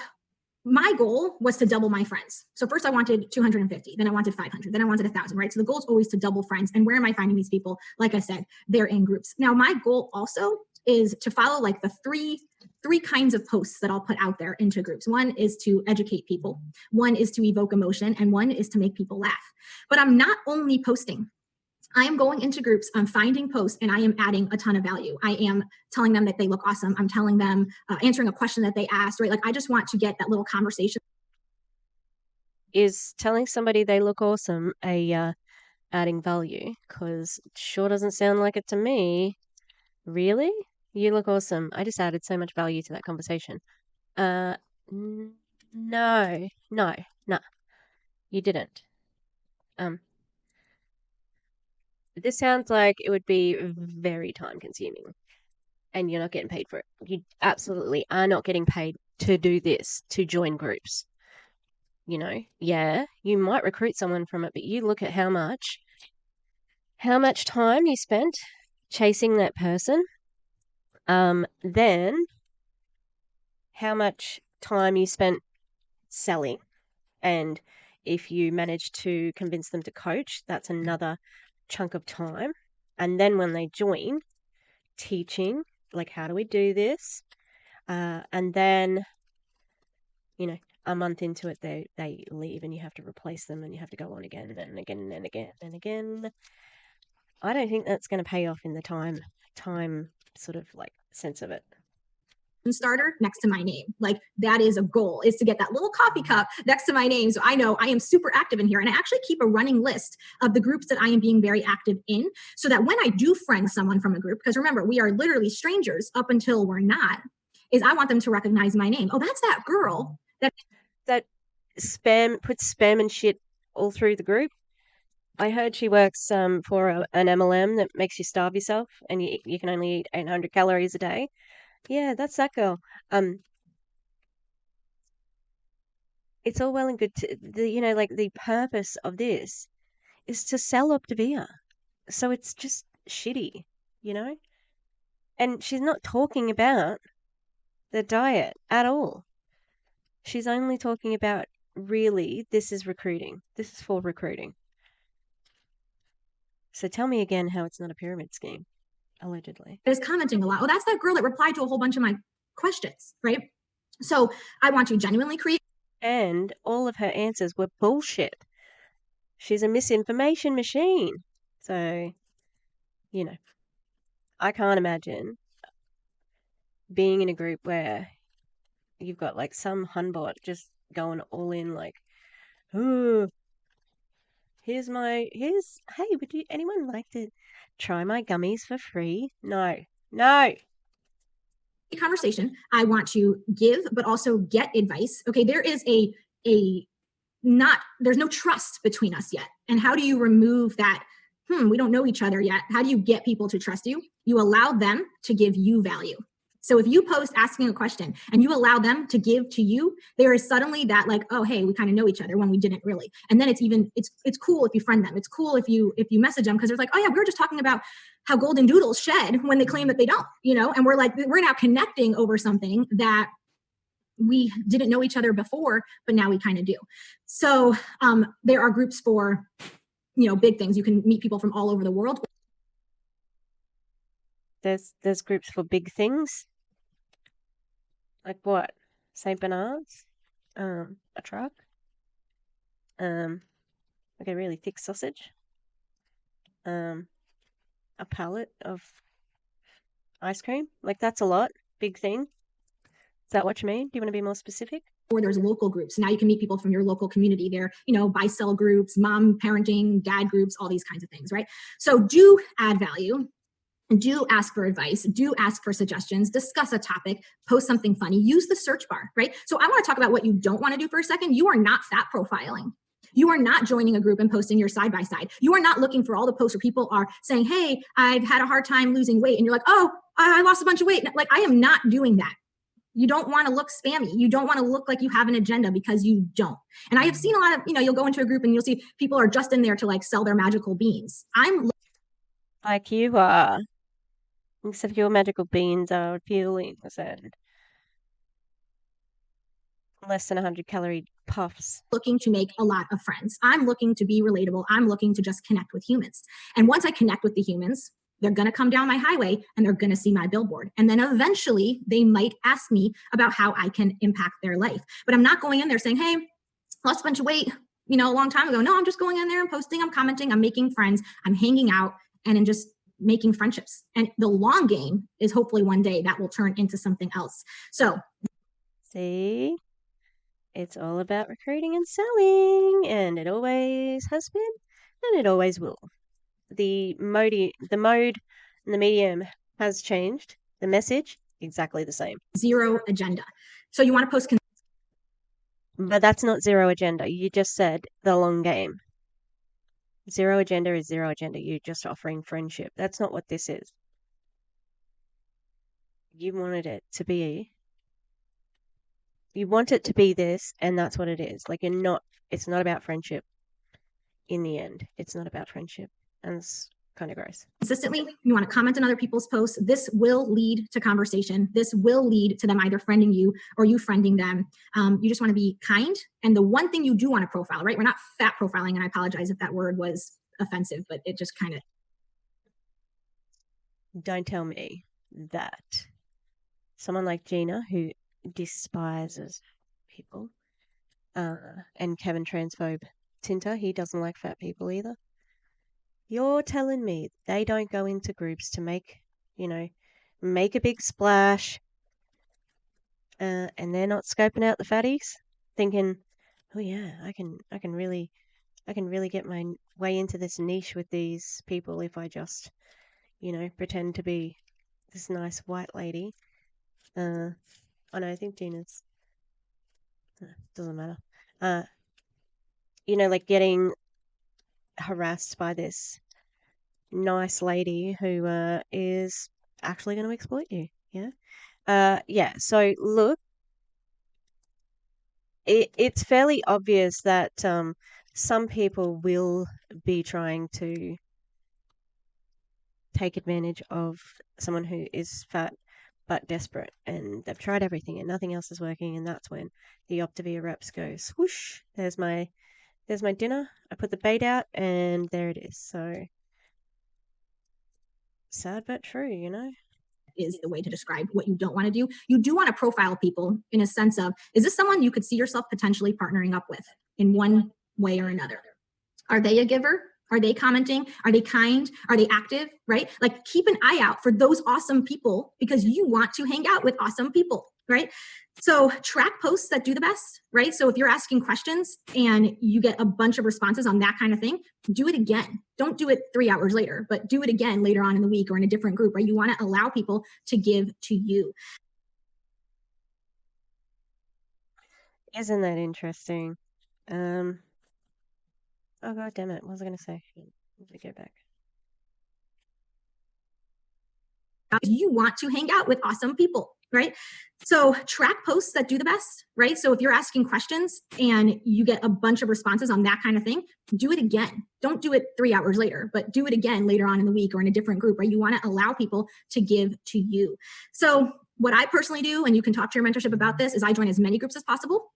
my goal was to double my friends. So first I wanted 250, then I wanted 500, then I wanted 1,000, right? So the goal is always to double friends. And where am I finding these people? Like I said, they're in groups. Now my goal also is to follow like the three kinds of posts that I'll put out there into groups. One is to educate people, one is to evoke emotion, and one is to make people laugh. But I'm not only posting. I am going into groups, I'm finding posts, and I am adding a ton of value. I am telling them that they look awesome. I'm telling them, answering a question that they asked, right? Like I just want to get that little conversation. Is telling somebody they look awesome adding value? Because it sure doesn't sound like it to me. Really? You look awesome. I just added so much value to that conversation. No, you didn't. This sounds like it would be very time consuming and you're not getting paid for it. You absolutely are not getting paid to do this, to join groups. Yeah, you might recruit someone from it, but you look at how much time you spent chasing that person, then how much time you spent selling. And if you manage to convince them to coach, that's another chunk of time. And then when they join, teaching, like, how do we do this? And then, a month into it, they leave and you have to replace them and you have to go on again and again and again and again. I don't think that's going to pay off in the time sort of like sense of it. Starter next to my name. Like that is a goal, is to get that little coffee cup next to my name. So I know I am super active in here. And I actually keep a running list of the groups that I am being very active in, so that when I do friend someone from a group, because remember, we are literally strangers up until we're not, is I want them to recognize my name. Oh, that's that girl that puts spam and shit all through the group. I heard she works for an MLM that makes you starve yourself and you can only eat 800 calories a day. Yeah, that's that girl. It's all well and good to like the purpose of this is to sell Optavia. So it's just shitty, you know? And she's not talking about the diet at all. She's only talking about, really, this is recruiting. This is for recruiting. So tell me again how it's not a pyramid scheme, allegedly. Is commenting a lot. Oh, that's that girl that replied to a whole bunch of my questions, right? So I want to genuinely create. And all of her answers were bullshit. She's a misinformation machine. So, you know, I can't imagine being in a group where you've got like some hunbot just going all in like, oh, hey, would anyone like to try my gummies for free? No. Conversation. I want to give, but also get advice. Okay, there is there's no trust between us yet. And how do you remove that? We don't know each other yet. How do you get people to trust you? You allow them to give you value. So if you post asking a question and you allow them to give to you, there is suddenly that like, oh, hey, we kind of know each other when we didn't really. And then it's cool if you friend them. It's cool if you message them because they're like, oh yeah, we were just talking about how golden doodles shed when they claim that they don't, and we're now connecting over something that we didn't know each other before, but now we kind of do. So there are groups for, big things. You can meet people from all over the world. There's groups for big things. Like what? Saint Bernards? A truck? Like a really thick sausage? A pallet of ice cream? Like that's a lot. Big thing. Is that what you mean? Do you want to be more specific? Or there's local groups. Now you can meet people from your local community. There, buy-sell groups, mom parenting, dad groups, all these kinds of things, right? So do add value. Do ask for advice, do ask for suggestions, discuss a topic, post something funny, use the search bar, right? So I want to talk about what you don't want to do for a second. You are not fat profiling. You are not joining a group and posting your side by side. You are not looking for all the posts where people are saying, hey, I've had a hard time losing weight. And you're like, oh, I lost a bunch of weight. Like, I am not doing that. You don't want to look spammy. You don't want to look like you have an agenda because you don't. And I have seen a lot of, you'll go into a group and you'll see people are just in there to like sell their magical beans. I'm like you are. Except your magical beans are peelings and less than 100 calorie puffs. Looking to make a lot of friends. I'm looking to be relatable. I'm looking to just connect with humans. And once I connect with the humans, they're going to come down my highway and they're going to see my billboard. And then eventually they might ask me about how I can impact their life. But I'm not going in there saying, hey, lost a bunch of weight, a long time ago. No, I'm just going in there and posting, I'm commenting, I'm making friends, I'm hanging out, and I'm just making friendships. And the long game is hopefully one day that will turn into something else. So see, it's all about recruiting and selling, and it always has been, and it always will. The mode and the medium has changed. The message, exactly the same. Zero agenda. So you want to post. But that's not zero agenda. You just said the long game. Zero agenda is zero agenda. You're just offering friendship. That's not what this is. You wanted it to be. You want it to be this, and that's what it is. Like it's not about friendship. In the end, it's not about friendship. And it's kind of gross. Consistently, you want to comment on other people's posts. This will lead to conversation. This will lead to them either friending you or you friending them. You just want to be kind. And the one thing you do want to profile, right? We're not fat profiling, and I apologize if that word was offensive, but it just kind of. Don't tell me that someone like Gina, who despises people, and Kevin Transphobe Tinter, he doesn't like fat people either. You're telling me they don't go into groups to make a big splash, and they're not scoping out the fatties, thinking, oh yeah, I can really get my way into this niche with these people if I just, pretend to be this nice white lady. I think Gina's doesn't matter. Like getting harassed by this nice lady who is actually going to exploit you. Yeah. So look, it's fairly obvious that some people will be trying to take advantage of someone who is fat but desperate, and they've tried everything and nothing else is working, and that's when the Optavia reps go swoosh, there's my dinner, I put the bait out, and there it is. So sad but true, you know? Is the way to describe what you don't want to do. You do want to profile people in a sense of, is this someone you could see yourself potentially partnering up with in one way or another? Are they a giver? Are they commenting? Are they kind? Are they active? Right? Like, keep an eye out for those awesome people, because you want to hang out with awesome people, right? So track posts that do the best, right? So if you're asking questions and you get a bunch of responses on that kind of thing, do it again. Don't do it 3 hours later, but do it again later on in the week or in a different group, right? You want to allow people to give to you. Isn't that interesting? Oh, God damn it. What was I going to say? Let me go back. You want to hang out with awesome people, right? So track posts that do the best, right? So if you're asking questions and you get a bunch of responses on that kind of thing, do it again. Don't do it 3 hours later, but do it again later on in the week or in a different group, right? You want to allow people to give to you. So what I personally do, and you can talk to your mentorship about this, is I join as many groups as possible.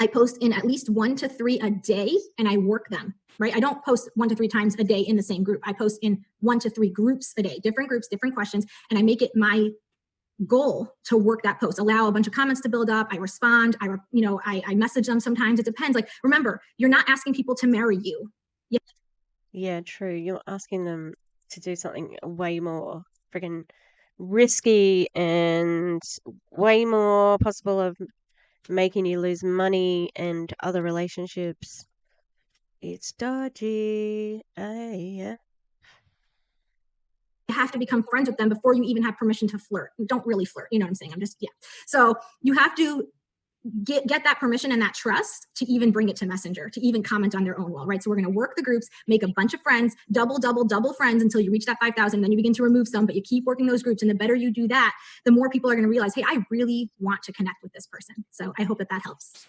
I post in at least 1 to 3 a day, and I work them, right? I don't post 1 to 3 times a day in the same group. I post in 1 to 3 groups a day, different groups, different questions, and I make it my goal to work that post, allow a bunch of comments to build up. I respond, I message them sometimes. It depends. Like, remember, you're not asking people to marry you. Yeah, true. You're asking them to do something way more freaking risky and way more possible of making you lose money and other relationships. It's dodgy. Yeah. You have to become friends with them before you even have permission to flirt. Don't really flirt. You know what I'm saying? So you have to get that permission and that trust to even bring it to Messenger, to even comment on their own wall, right? So we're going to work the groups, make a bunch of friends, double friends until you reach that 5,000. Then you begin to remove some, but you keep working those groups. And the better you do that, the more people are going to realize, hey, I really want to connect with this person. So I hope that helps.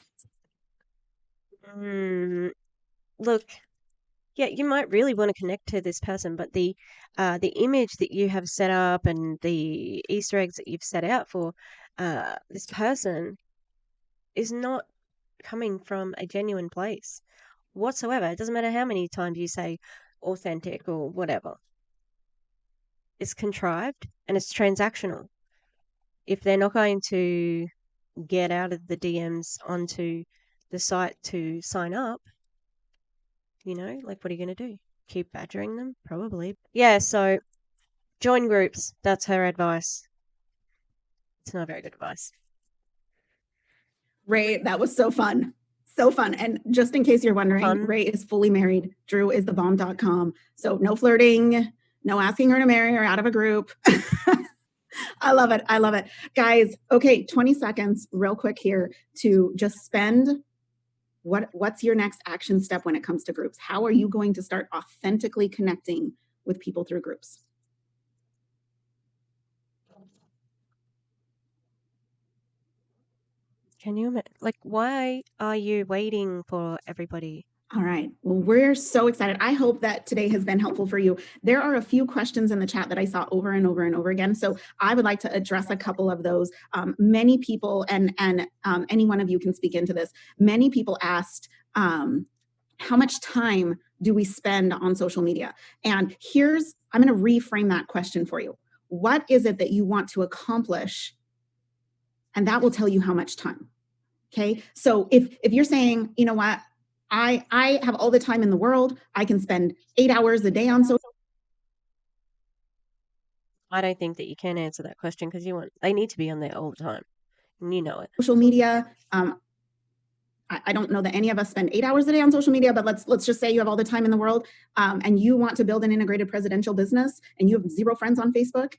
Look, yeah, you might really want to connect to this person, but the image that you have set up and the Easter eggs that you've set out for this person is not coming from a genuine place whatsoever. It doesn't matter how many times you say authentic or whatever. It's contrived and it's transactional. If they're not going to get out of the DMs onto the site to sign up, like, what are you going to do? Keep badgering them? Probably. Yeah, so join groups. That's her advice. It's not very good advice. Ray, that was so fun. So fun. And just in case you're wondering, Ray is fully married. Drew is thebomb.com. So no flirting, no asking her to marry her out of a group. I love it. I love it. Guys, okay, 20 seconds real quick here to just spend. What's your next action step when it comes to groups? How are you going to start authentically connecting with people through groups? Can you, why are you waiting for everybody? All right. Well, we're so excited. I hope that today has been helpful for you. There are a few questions in the chat that I saw over and over and over again. So I would like to address a couple of those. Many people, and any one of you can speak into this. Many people asked, how much time do we spend on social media? And I'm going to reframe that question for you. What is it that you want to accomplish? And that will tell you how much time. Okay. So if you're saying, you know what, I have all the time in the world, I can spend 8 hours a day on social. I don't think that you can answer that question because they need to be on there all the time. And you know it. Social media. I don't know that any of us spend 8 hours a day on social media, but let's just say you have all the time in the world, and you want to build an integrated presidential business and you have 0 friends on Facebook,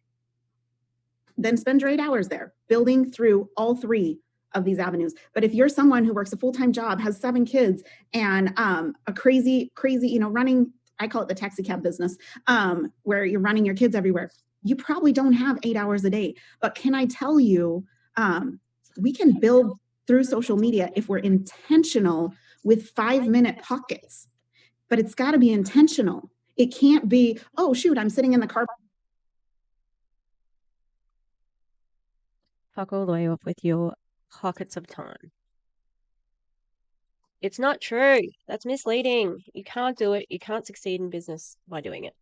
then spend your 8 hours there building through all 3 of these avenues. But if you're someone who works a full-time job, has 7 kids, and a crazy, running, I call it the taxi cab business, where you're running your kids everywhere, you probably don't have 8 hours a day. But can I tell you, we can build through social media if we're intentional with 5-minute pockets. But it's got to be intentional. It can't be, oh, shoot, I'm sitting in the car fuck all the way off with your pockets of time. It's not true. That's misleading. You can't do it. You can't succeed in business by doing it.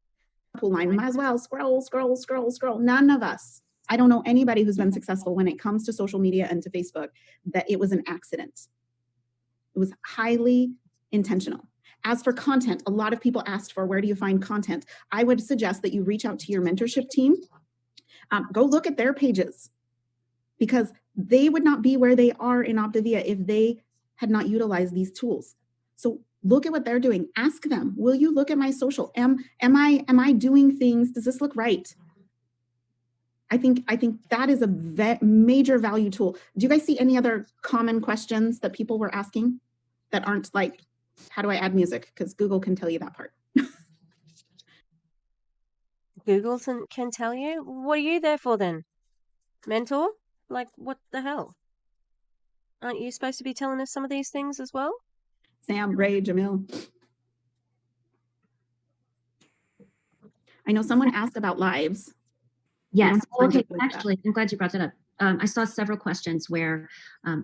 Line, might as well scroll. None of us. I don't know anybody who's been successful when it comes to social media and to Facebook that it was an accident. It was highly intentional. As for content, a lot of people asked for where do you find content? I would suggest that you reach out to your mentorship team. Go look at their pages, because they would not be where they are in Optavia if they had not utilized these tools. So look at what they're doing. Ask them, will you look at my social? Am I doing things? Does this look right? I think that is a major value tool. Do you guys see any other common questions that people were asking that aren't like, how do I add music? Because Google can tell you that part. Google can tell you? What are you there for then? Mentor? Like, what the hell? Aren't you supposed to be telling us some of these things as well? Sam, Ray, Jamil. I know someone asked about lives. Yes. Okay. Actually, I'm glad you brought that up. I saw several questions where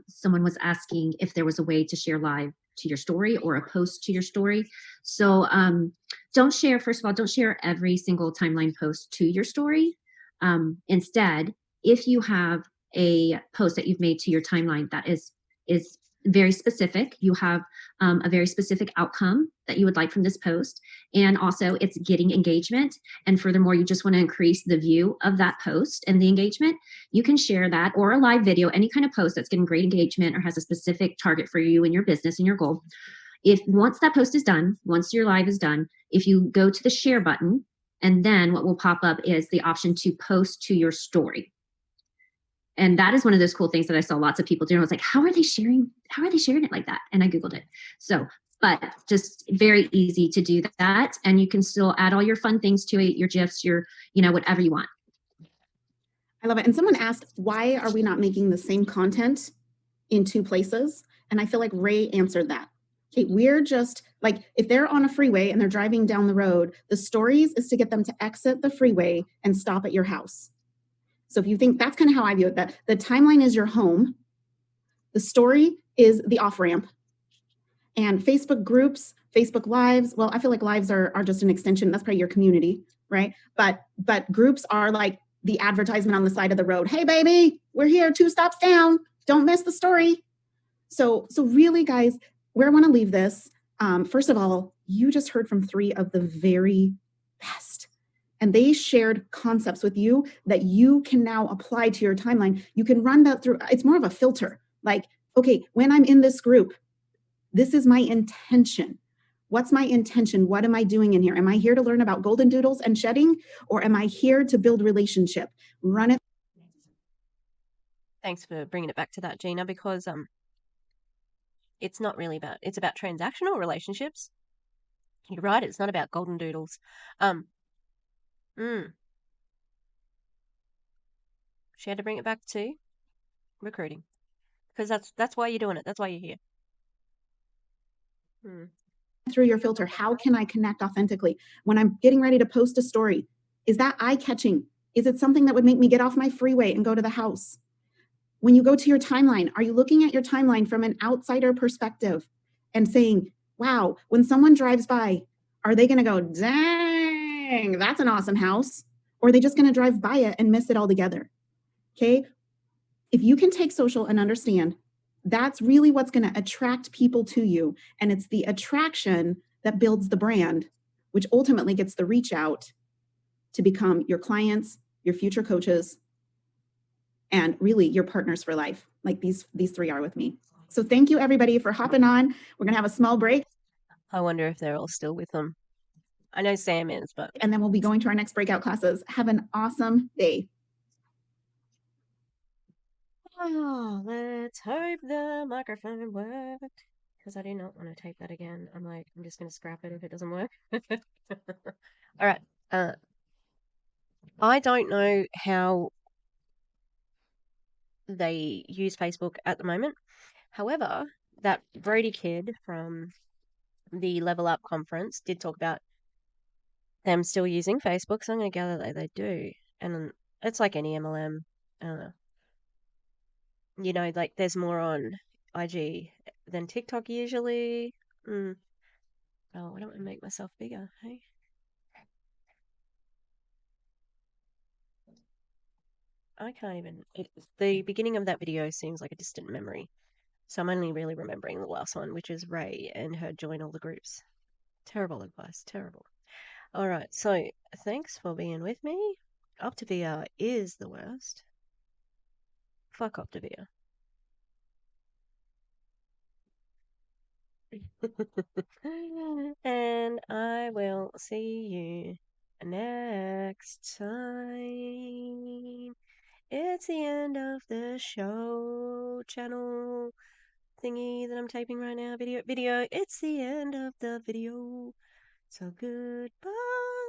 someone was asking if there was a way to share live to your story or a post to your story. So don't share, first of all, don't share every single timeline post to your story. Instead, if you have a post that you've made to your timeline that is very specific, you have a very specific outcome that you would like from this post, and also it's getting engagement, and furthermore you just want to increase the view of that post and the engagement, you can share that, or a live video, any kind of post that's getting great engagement or has a specific target for you and your business and your goal. If once that post is done, once your live is done, if you go to the share button, and then what will pop up is the option to post to your story. And that is one of those cool things that I saw lots of people do. I was like, how are they sharing it like that? And I Googled it. So, but just very easy to do that. And you can still add all your fun things to it, your GIFs, your, whatever you want. I love it. And someone asked, why are we not making the same content in two places? And I feel like Ray answered that. Okay, we're just like, if they're on a freeway and they're driving down the road, the stories is to get them to exit the freeway and stop at your house. So if you think, that's kind of how I view it, that the timeline is your home, the story is the off-ramp, and Facebook groups, Facebook lives, well, I feel like lives are just an extension. That's probably your community, right? But groups are like the advertisement on the side of the road. Hey, baby, we're here 2 stops down. Don't miss the story. So really, guys, where I want to leave this, first of all, you just heard from 3 of the very best. And they shared concepts with you that you can now apply to your timeline. You can run that through. It's more of a filter. Like, okay, when I'm in this group, this is my intention. What's my intention? What am I doing in here? Am I here to learn about golden doodles and shedding? Or am I here to build relationship? Run it. Thanks for bringing it back to that, Gina, because it's not really about, it's about transactional relationships. You're right, it's not about golden doodles. She had to bring it back to recruiting, because that's why you're doing it. That's why you're here. Through your filter, how can I connect authentically? When I'm getting ready to post a story, is that eye-catching? Is it something that would make me get off my freeway and go to the house? When you go to your timeline, are you looking at your timeline from an outsider perspective and saying, wow, when someone drives by, are they going to go, dang, that's an awesome house? Or are they just going to drive by it and miss it altogether? Okay. If you can take social and understand, that's really what's going to attract people to you. And it's the attraction that builds the brand, which ultimately gets the reach out to become your clients, your future coaches, and really your partners for life, like these 3 are with me. So thank you, everybody, for hopping on. We're going to have a small break. I wonder if they're all still with them. I know Sam is, but... And then we'll be going to our next breakout classes. Have an awesome day. Oh, let's hope the microphone worked, because I do not want to tape that again. I'm just going to scrap it if it doesn't work. All right. I don't know how they use Facebook at the moment. However, that Brody kid from the Level Up conference did talk about them still using Facebook, so I'm going to gather that they do. And it's like any MLM. I don't know. You know, like there's more on IG than TikTok usually. Mm. Oh, why don't I make myself bigger? Hey, I can't even. The beginning of that video seems like a distant memory. So I'm only really remembering the last one, which is Ray and her join all the groups. Terrible advice, terrible. All right, so thanks for being with me. Optavia is the worst. Fuck Optavia. And I will see you next time. It's the end of the show channel thingy that I'm typing right now. Video. It's the end of the video. So goodbye.